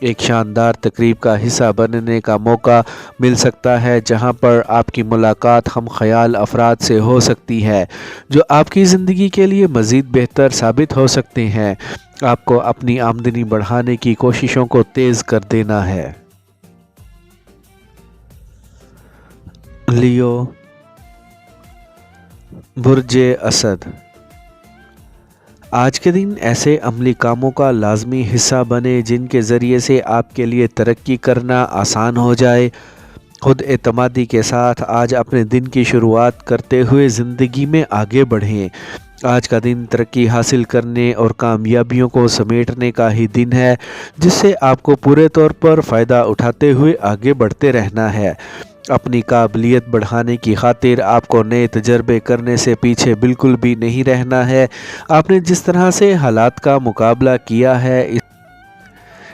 ایک شاندار تقریب کا حصہ بننے کا موقع مل سکتا ہے جہاں پر آپ کی ملاقات ہم خیال افراد سے ہو سکتی ہے جو آپ کی زندگی کے لیے مزید بہتر ثابت ہو سکتے ہیں۔ آپ کو اپنی آمدنی بڑھانے کی کوششوں کو تیز کر دینا ہے۔ لیو، برج اسد، آج کے دن ایسے عملی کاموں کا لازمی حصہ بنے جن کے ذریعے سے آپ کے لیے ترقی کرنا آسان ہو جائے۔ خود اعتمادی کے ساتھ آج اپنے دن کی شروعات کرتے ہوئے زندگی میں آگے بڑھیں۔ آج کا دن ترقی حاصل کرنے اور کامیابیوں کو سمیٹنے کا ہی دن ہے جس سے آپ کو پورے طور پر فائدہ اٹھاتے ہوئے آگے بڑھتے رہنا ہے۔ اپنی قابلیت بڑھانے کی خاطر آپ کو نئے تجربے کرنے سے پیچھے بالکل بھی نہیں رہنا ہے۔ آپ نے جس طرح سے حالات کا مقابلہ کیا ہے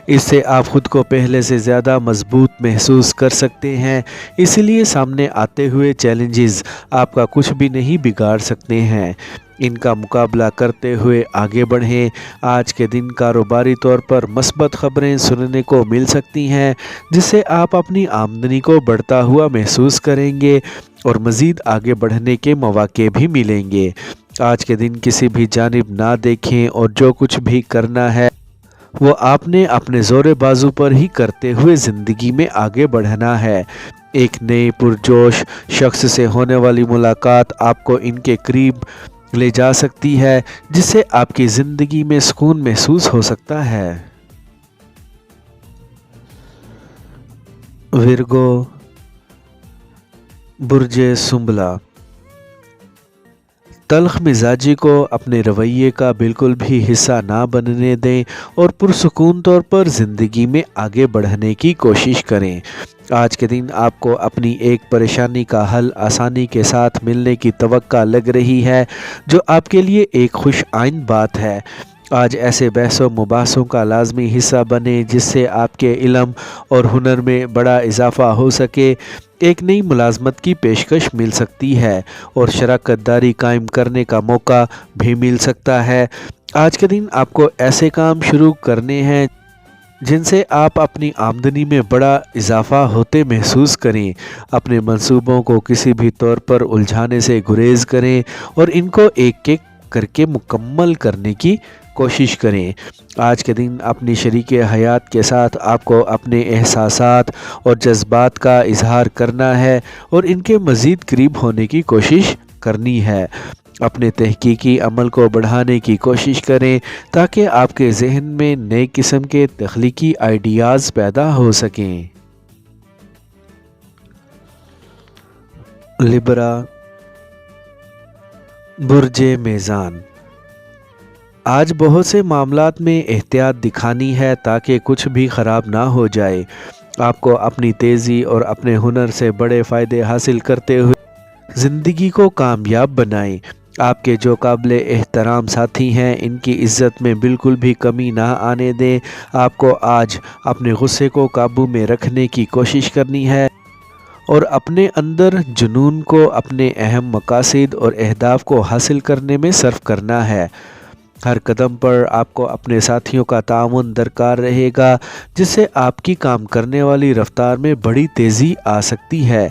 اس سے آپ خود کو پہلے سے زیادہ مضبوط محسوس کر سکتے ہیں، اس لیے سامنے آتے ہوئے چیلنجز آپ کا کچھ بھی نہیں بگاڑ سکتے ہیں۔ ان کا مقابلہ کرتے ہوئے آگے بڑھیں۔ آج کے دن کاروباری طور پر مثبت خبریں سننے کو مل سکتی ہیں جس سے آپ اپنی آمدنی کو بڑھتا ہوا محسوس کریں گے اور مزید آگے بڑھنے کے مواقع بھی ملیں گے۔ آج کے دن کسی بھی جانب نہ دیکھیں اور جو کچھ بھی کرنا ہے وہ آپ نے اپنے زور بازو پر ہی کرتے ہوئے زندگی میں آگے بڑھنا ہے۔ ایک نئے پرجوش شخص سے ہونے والی ملاقات آپ کو ان کے قریب لے جا سکتی ہے جس سے آپ کی زندگی میں سکون محسوس ہو سکتا ہے۔ ورگو، برج سنبلہ، تلخ مزاجی کو اپنے رویے کا بالکل بھی حصہ نہ بننے دیں اور پرسکون طور پر زندگی میں آگے بڑھنے کی کوشش کریں۔ آج کے دن آپ کو اپنی ایک پریشانی کا حل آسانی کے ساتھ ملنے کی توقع لگ رہی ہے جو آپ کے لیے ایک خوش آئند بات ہے۔ آج ایسے بحث و مباحثوں کا لازمی حصہ بنے جس سے آپ کے علم اور ہنر میں بڑا اضافہ ہو سکے۔ ایک نئی ملازمت کی پیشکش مل سکتی ہے اور شراکت داری قائم کرنے کا موقع بھی مل سکتا ہے۔ آج کے دن آپ کو ایسے کام شروع کرنے ہیں جن سے آپ اپنی آمدنی میں بڑا اضافہ ہوتے محسوس کریں۔ اپنے منصوبوں کو کسی بھی طور پر الجھانے سے گریز کریں اور ان کو ایک ایک کر کے مکمل کرنے کی کوشش کریں۔ آج کے دن اپنی شریک حیات کے ساتھ آپ کو اپنے احساسات اور جذبات کا اظہار کرنا ہے اور ان کے مزید قریب ہونے کی کوشش کرنی ہے۔ اپنے تحقیقی عمل کو بڑھانے کی کوشش کریں تاکہ آپ کے ذہن میں نئے قسم کے تخلیقی آئیڈیاز پیدا ہو سکیں۔ لبرا، برج میزان، آج بہت سے معاملات میں احتیاط دکھانی ہے تاکہ کچھ بھی خراب نہ ہو جائے۔ آپ کو اپنی تیزی اور اپنے ہنر سے بڑے فائدے حاصل کرتے ہوئے زندگی کو کامیاب بنائیں۔ آپ کے جو قابل احترام ساتھی ہیں ان کی عزت میں بالکل بھی کمی نہ آنے دیں۔ آپ کو آج اپنے غصے کو قابو میں رکھنے کی کوشش کرنی ہے اور اپنے اندر جنون کو اپنے اہم مقاصد اور اہداف کو حاصل کرنے میں صرف کرنا ہے۔ ہر قدم پر آپ کو اپنے ساتھیوں کا تعاون درکار رہے گا جس سے آپ کی کام کرنے والی رفتار میں بڑی تیزی آ سکتی ہے۔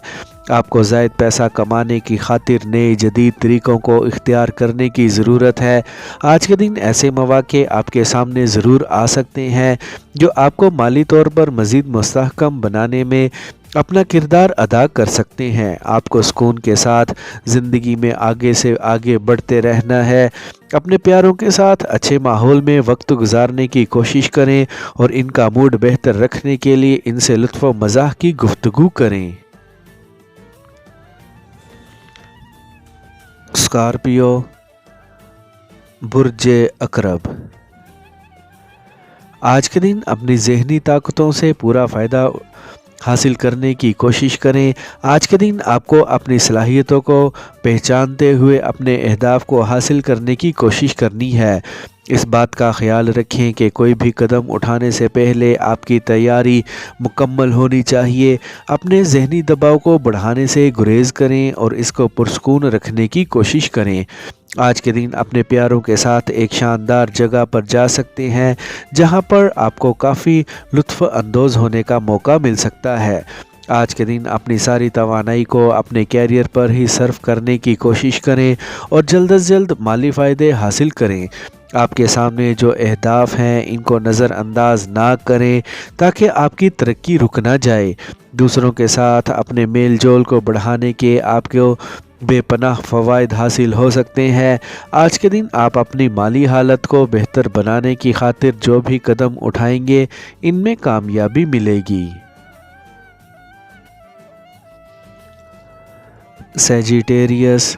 آپ کو زائد پیسہ کمانے کی خاطر نئے جدید طریقوں کو اختیار کرنے کی ضرورت ہے۔ آج کے دن ایسے مواقع آپ کے سامنے ضرور آ سکتے ہیں جو آپ کو مالی طور پر مزید مستحکم بنانے میں اپنا کردار ادا کر سکتے ہیں۔ آپ کو سکون کے ساتھ زندگی میں آگے سے آگے بڑھتے رہنا ہے۔ اپنے پیاروں کے ساتھ اچھے ماحول میں وقت گزارنے کی کوشش کریں اور ان کا موڈ بہتر رکھنے کے لیے ان سے لطف و مزاح کی گفتگو کریں۔ اسکارپیو، برج عقرب، آج کے دن اپنی ذہنی طاقتوں سے پورا فائدہ حاصل کرنے کی کوشش کریں۔ آج کے دن آپ کو اپنی صلاحیتوں کو پہچانتے ہوئے اپنے اہداف کو حاصل کرنے کی کوشش کرنی ہے۔ اس بات کا خیال رکھیں کہ کوئی بھی قدم اٹھانے سے پہلے آپ کی تیاری مکمل ہونی چاہیے۔ اپنے ذہنی دباؤ کو بڑھانے سے گریز کریں اور اس کو پرسکون رکھنے کی کوشش کریں۔ آج کے دن اپنے پیاروں کے ساتھ ایک شاندار جگہ پر جا سکتے ہیں جہاں پر آپ کو کافی لطف اندوز ہونے کا موقع مل سکتا ہے۔ آج کے دن اپنی ساری توانائی کو اپنے کیریئر پر ہی صرف کرنے کی کوشش کریں اور جلد از جلد مالی فائدے حاصل کریں۔ آپ کے سامنے جو اہداف ہیں ان کو نظر انداز نہ کریں تاکہ آپ کی ترقی رک نہ جائے۔ دوسروں کے ساتھ اپنے میل جول کو بڑھانے کے آپ کو بے پناہ فوائد حاصل ہو سکتے ہیں۔ آج کے دن آپ اپنی مالی حالت کو بہتر بنانے کی خاطر جو بھی قدم اٹھائیں گے ان میں کامیابی ملے گی۔ سیجیٹیریس،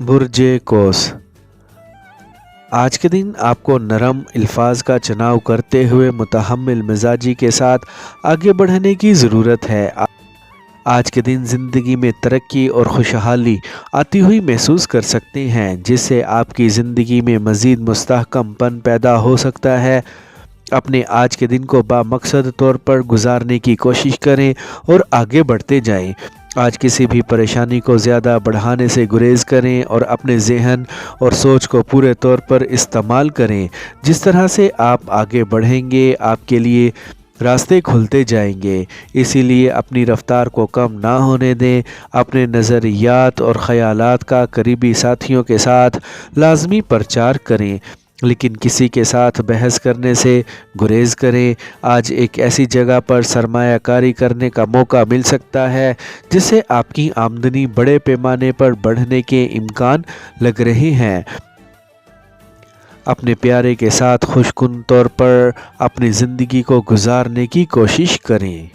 برج قوس۔ آج کے دن آپ کو نرم الفاظ کا چناؤ کرتے ہوئے متحمل مزاجی کے ساتھ آگے بڑھنے کی ضرورت ہے۔ آج کے دن زندگی میں ترقی اور خوشحالی آتی ہوئی محسوس کر سکتے ہیں جس سے آپ کی زندگی میں مزید مستحکم پن پیدا ہو سکتا ہے۔ اپنے آج کے دن کو بامقصد طور پر گزارنے کی کوشش کریں اور آگے بڑھتے جائیں۔ آج کسی بھی پریشانی کو زیادہ بڑھانے سے گریز کریں اور اپنے ذہن اور سوچ کو پورے طور پر استعمال کریں۔ جس طرح سے آپ آگے بڑھیں گے آپ کے لیے راستے کھلتے جائیں گے، اسی لیے اپنی رفتار کو کم نہ ہونے دیں۔ اپنے نظریات اور خیالات کا قریبی ساتھیوں کے ساتھ لازمی پرچار کریں، لیکن کسی کے ساتھ بحث کرنے سے گریز کریں۔ آج ایک ایسی جگہ پر سرمایہ کاری کرنے کا موقع مل سکتا ہے جس سے آپ کی آمدنی بڑے پیمانے پر بڑھنے کے امکان لگ رہے ہیں۔ اپنے پیارے کے ساتھ خوش کن طور پر اپنی زندگی کو گزارنے کی کوشش کریں۔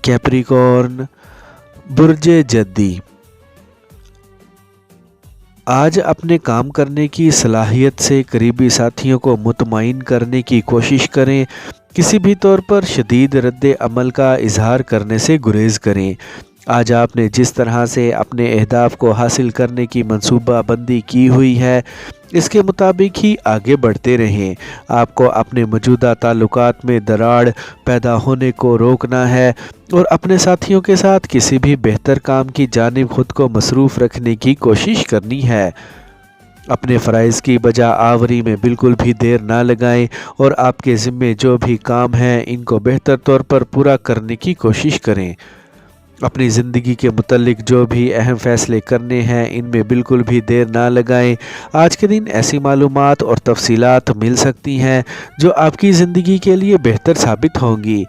کیپریکارن، برج جدی۔ آج اپنے کام کرنے کی صلاحیت سے قریبی ساتھیوں کو مطمئن کرنے کی کوشش کریں۔ کسی بھی طور پر شدید رد عمل کا اظہار کرنے سے گریز کریں۔ آج آپ نے جس طرح سے اپنے اہداف کو حاصل کرنے کی منصوبہ بندی کی ہوئی ہے اس کے مطابق ہی آگے بڑھتے رہیں۔ آپ کو اپنے موجودہ تعلقات میں دراڑ پیدا ہونے کو روکنا ہے اور اپنے ساتھیوں کے ساتھ کسی بھی بہتر کام کی جانب خود کو مصروف رکھنے کی کوشش کرنی ہے۔ اپنے فرائض کی بجا آوری میں بالکل بھی دیر نہ لگائیں اور آپ کے ذمے جو بھی کام ہیں ان کو بہتر طور پر پورا کرنے کی کوشش کریں۔ اپنی زندگی کے متعلق جو بھی اہم فیصلے کرنے ہیں ان میں بالکل بھی دیر نہ لگائیں۔ آج کے دن ایسی معلومات اور تفصیلات مل سکتی ہیں جو آپ کی زندگی کے لیے بہتر ثابت ہوں گی۔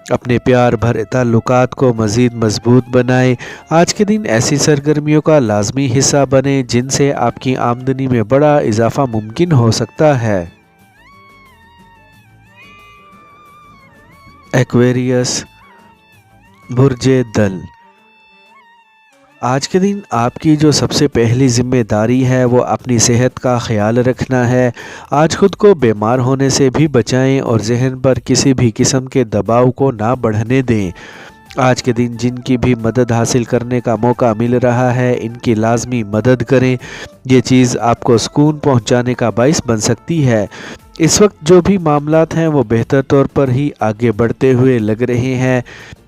اپنے پیار بھرے تعلقات کو مزید مضبوط بنائیں۔ آج کے دن ایسی سرگرمیوں کا لازمی حصہ بنیں جن سے آپ کی آمدنی میں بڑا اضافہ ممکن ہو سکتا ہے۔ ایکویریس، برج دل۔ آج کے دن آپ کی جو سب سے پہلی ذمہ داری ہے وہ اپنی صحت کا خیال رکھنا ہے۔ آج خود کو بیمار ہونے سے بھی بچائیں اور ذہن پر کسی بھی قسم کے دباؤ کو نہ بڑھنے دیں۔ آج کے دن جن کی بھی مدد حاصل کرنے کا موقع مل رہا ہے ان کی لازمی مدد کریں، یہ چیز آپ کو سکون پہنچانے کا باعث بن سکتی ہے۔ اس وقت جو بھی معاملات ہیں وہ بہتر طور پر ہی آگے بڑھتے ہوئے لگ رہے ہیں،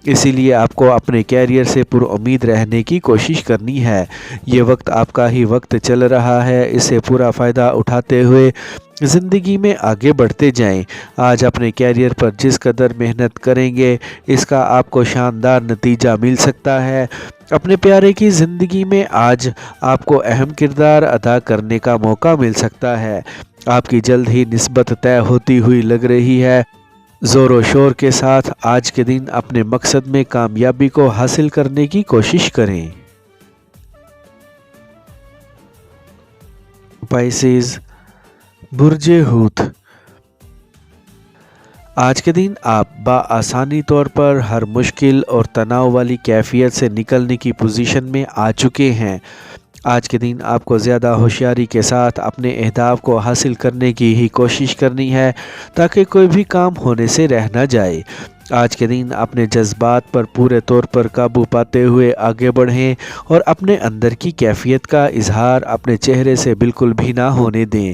اسی لیے آپ کو اپنے کیریئر سے پر امید رہنے کی کوشش کرنی ہے۔ یہ وقت آپ کا ہی وقت چل رہا ہے، اس سے پورا فائدہ اٹھاتے ہوئے زندگی میں آگے بڑھتے جائیں۔ آج اپنے کیریئر پر جس قدر محنت کریں گے اس کا آپ کو شاندار نتیجہ مل سکتا ہے۔ اپنے پیارے کی زندگی میں آج آپ کو اہم کردار ادا کرنے کا موقع مل سکتا ہے۔ آپ کی جلد ہی نسبت طے ہوتی ہوئی لگ رہی ہے۔ زور و شور کے ساتھ آج کے دن اپنے مقصد میں کامیابی کو حاصل کرنے کی کوشش کریں۔ پائسیز، برج حوت۔ آج کے دن آپ بآسانی طور پر ہر مشکل اور تناؤ والی کیفیت سے نکلنے کی پوزیشن میں آ چکے ہیں۔ آج کے دن آپ کو زیادہ ہوشیاری کے ساتھ اپنے اہداف کو حاصل کرنے کی ہی کوشش کرنی ہے تاکہ کوئی بھی کام ہونے سے رہ نہ جائے۔ آج کے دن اپنے جذبات پر پورے طور پر قابو پاتے ہوئے آگے بڑھیں اور اپنے اندر کی کیفیت کا اظہار اپنے چہرے سے بالکل بھی نہ ہونے دیں۔